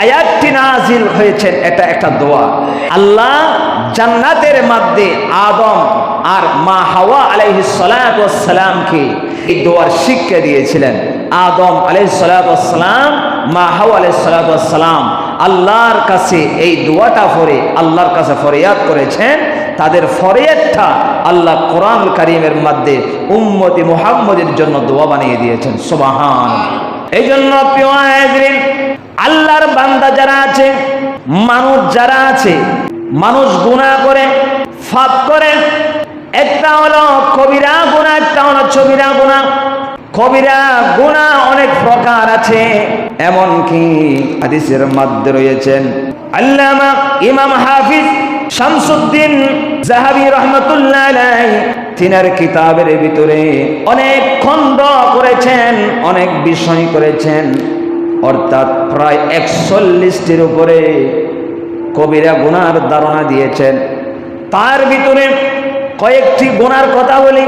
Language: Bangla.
আয়াতটি নাযিল হয়েছে, এটা একটা দোয়া। আল্লাহ জান্নাতের মধ্যে আদম আর মা হাওয়া আলাইহিস সালাতু ওয়াস সালামকে এই দোয়ার শিক্ষা দিয়েছিলেন। আদম আলাইহিস সালাতু ওয়াস সালাম, মা হাওয়া আলাইহিস সালাতু ওয়াস সালাম আল্লাহর কাছে এই দোয়াটা পড়ে আল্লাহর কাছে ফরিয়াদ করেছেন। তাদের ফরিয়াদটা আল্লাহ কোরআনুল কারীমের মধ্যে উম্মতি মুহাম্মদের জন্য দোয়া বানিয়ে দিয়েছেন। সুবহানাল্লাহ। এই জন্য প্রিয় হাজরিন, আল্লাহর বান্দা যারা আছে, মানুষ যারা আছে, মানুষ গুনাহ করে, পাপ করে। একটা হলো কবিরা গুনাহ, একটা হলো সগীরা গুনাহ। কবিরা গুনাহ অনেক প্রকার আছে, এমনকি হাদিসের মধ্যে রয়েছেন আল্লামা ইমাম হাফিজ শামসুদ্দিন যাহাবী রাহমাতুল্লাহ আলাইহি তিনার কিতাবের ভিতরে অনেক খণ্ড করেছেন, অনেক বিষয় করেছেন, অর্থাৎ প্রায় 41টির উপরে কবিরা গুনার ধারণা দিয়েছেন। তার ভিতরে কয়েকটি গুনার কথা বলি।